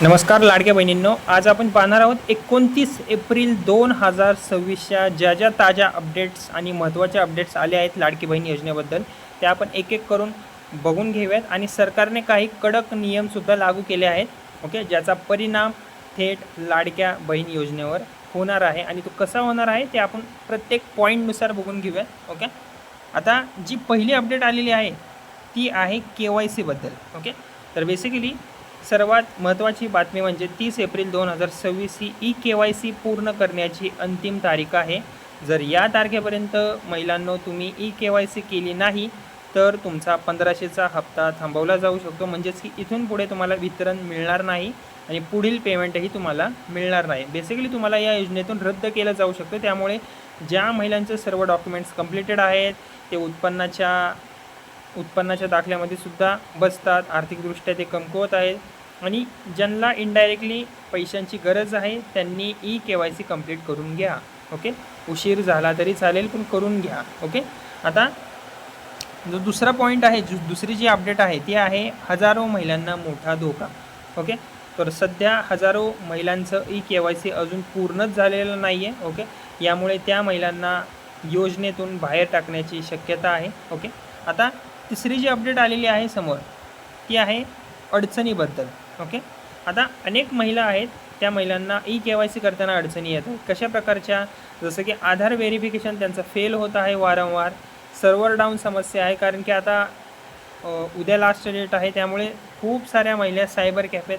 नमस्कार लाडक्या बहिणींनो, आज आपण पाहणार आहोत 29 एप्रिल 2026च्या ज्या ताज्या अपडेट्स आणि महत्त्वाच्या अपडेट्स आले आहेत लाडकी बहीण योजनेबद्दल त्या आपण एक एक करून बघून घेऊयात. आणि सरकारने काही कडक नियमसुद्धा लागू केले आहेत, ओके, ज्याचा परिणाम थेट लाडक्या बहीण योजनेवर होणार आहे. आणि तो कसा होणार आहे ते आपण प्रत्येक पॉईंटनुसार बघून घेऊयात. ओके, आता जी पहिली अपडेट आलेली आहे ती आहे KYC बद्दल. ओके, तर बेसिकली सर्वात महत्त्वाची बातमी म्हणजे 30 एप्रिल 2026 ही KYC पूर्ण करण्याची अंतिम तारीख आहे. जर या तारखेपर्यंत महिलांनो तुम्ही KYC केली नाही तर तुमचा 1500चा हप्ता थांबवला जाऊ शकतो. म्हणजेच की इथून पुढे तुम्हाला वितरण मिळणार नाही आणि पुढील पेमेंटही तुम्हाला मिळणार नाही. बेसिकली तुम्हाला या योजनेतून रद्द केलं जाऊ शकतं. त्यामुळे ज्या महिलांचे सर्व डॉक्युमेंट्स कंप्लीटेड आहेत ते उत्पन्नाच्या दाखल्यामध्ये सुद्धा बसतात, आर्थिकदृष्ट्या ते कमकुवत आहेत आणि ज्यांना इनडायरेक्टली पैशांची गरज आहे त्यांनी KYC कंप्लीट करून घ्या. ओके, उशीर झाला तरी चालेल पण करून घ्या. ओके, आता जो दुसरा पॉईंट आहे, दुसरी जी अपडेट आहे ती आहे हजारो महिलांना मोठा धोका. ओके, तर सध्या हजारो महिलांचं KYC अजून पूर्णच झालेलं नाही आहे. ओके, यामुळे त्या महिलांना योजनेतून बाहेर टाकण्याची शक्यता आहे. ओके, आता तिसरी जी अपडेट आलेली आहे समोर ती आहे अडचणीबद्दल. ओके, आता अनेक महिला आहेत त्या महिलांना KYC करताना अडचणी येतात. कशा प्रकारच्या, जसं की आधार व्हेरिफिकेशन त्यांचं फेल होत आहे वारंवार, सर्व्हर डाऊन समस्या आहे. कारण की आता उद्या लास्ट डेट आहे, त्यामुळे खूप साऱ्या महिला सायबर कॅफेत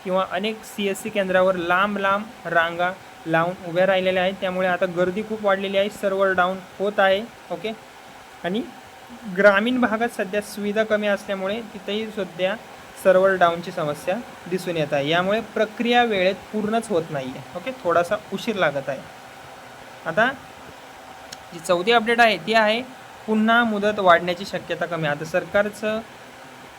किंवा अनेक CSC केंद्रावर लांब रांगा लावून उभ्या राहिलेल्या आहेत. त्यामुळे आता गर्दी खूप वाढलेली आहे, सर्व्हर डाऊन होत आहे. ओके, आणि ग्रामीण भागात सध्या सुविधा कमी असल्यामुळे तिथेही सध्या सर्व्हर डाऊनची समस्या दिसून येत आहे. यामुळे प्रक्रिया वेळेत पूर्णच होत नाही आहे. ओके, थोडासा उशीर लागत आहे. आता जी चौथी अपडेट आहे ती आहे पुन्हा मुदत वाढण्याची शक्यता कमी. आता सरकारचं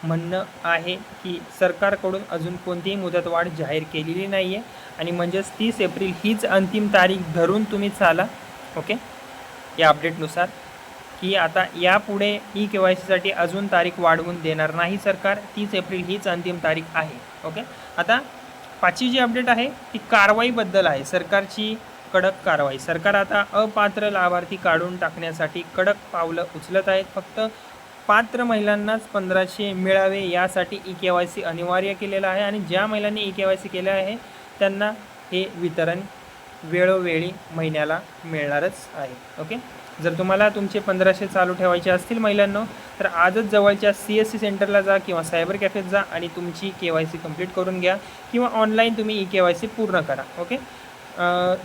म्हणणं आहे की सरकारकडून अजून कोणतीही मुदत वाढ जाहीर केलेली नाही आहे आणि म्हणजेच 30 एप्रिल हीच अंतिम तारीख धरून तुम्ही चाला. ओके, या अपडेटनुसार की आता यापुढे KYCसाठी अजून तारीख वाढवून देणार नाही सरकार. 30 एप्रिल हीच अंतिम तारीख आहे. ओके, आता पाचवी जी अपडेट आहे ती कारवाईबद्दल आहे. सरकारची कडक कारवाई. सरकार आता अपात्र लाभार्थी काढून टाकण्यासाठी कडक पावलं उचलत आहेत. फक्त पात्र महिलांनाच 1500 मिळावे यासाठी KYC अनिवार्य केलेलं आहे आणि ज्या महिलांनी KYC केलं आहे त्यांना हे वितरण वेळोवेळी महिन्याला मिळणारच आहे. ओके, जर तुम्हाला तुमचे 1500 चालू ठेवायचे असतील महिलांनो तर आजच जवळच्या CSC सेंटरला जा किंवा सायबर कॅफेत जा आणि तुमची KYC कंप्लीट करून घ्या किंवा ऑनलाईन तुम्ही KYC पूर्ण करा. ओके,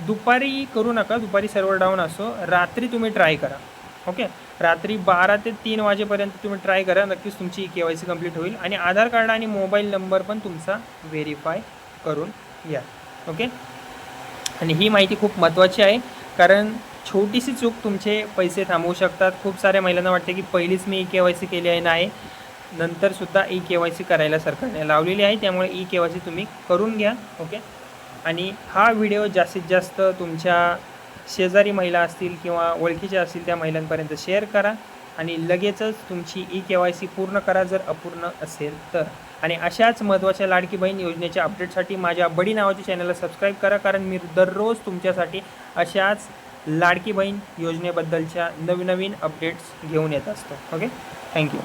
दुपारी करू नका, दुपारी सर्व्हर डाऊन असो, रात्री तुम्ही ट्राय करा. ओके, रात्री 12 ते 3 वाजेपर्यंत तुम्ही ट्राय करा, नक्कीच तुमची KYC कंप्लीट होईल. आणि आधार कार्ड आणि मोबाईल नंबर पण तुमचा व्हेरीफाय करून घ्या. ओके, आणि ही माहिती खूप महत्त्वाची आहे कारण छोटीशी चूक तुमचे पैसे थांबवू शकतात. खूप साऱ्या महिलांना वाटते की पहिलीच मी KYC केली आहे, नाही, नंतरसुद्धा KYC करायला सरकारने लावलेली आहे. त्यामुळे KYC तुम्ही करून घ्या. ओके, आणि हा व्हिडिओ जास्तीत जास्त तुमच्या शेजारी महिला असतील किंवा ओळखीच्या असतील त्या महिलांपर्यंत शेअर करा आणि लगेचच तुमची KYC पूर्ण करा जर अपूर्ण असेल तर. आणि अशाच महत्त्वाच्या लाडकी बहीण योजनेच्या अपडेटसाठी माझ्या बडी नावाच्या चॅनलला सबस्क्राईब करा कारण मी दररोज तुमच्यासाठी अशाच लाडकी बहीण योजनेबद्दलच्या नवीन अपडेट्स घेऊन येत असतो. Okay, thank you.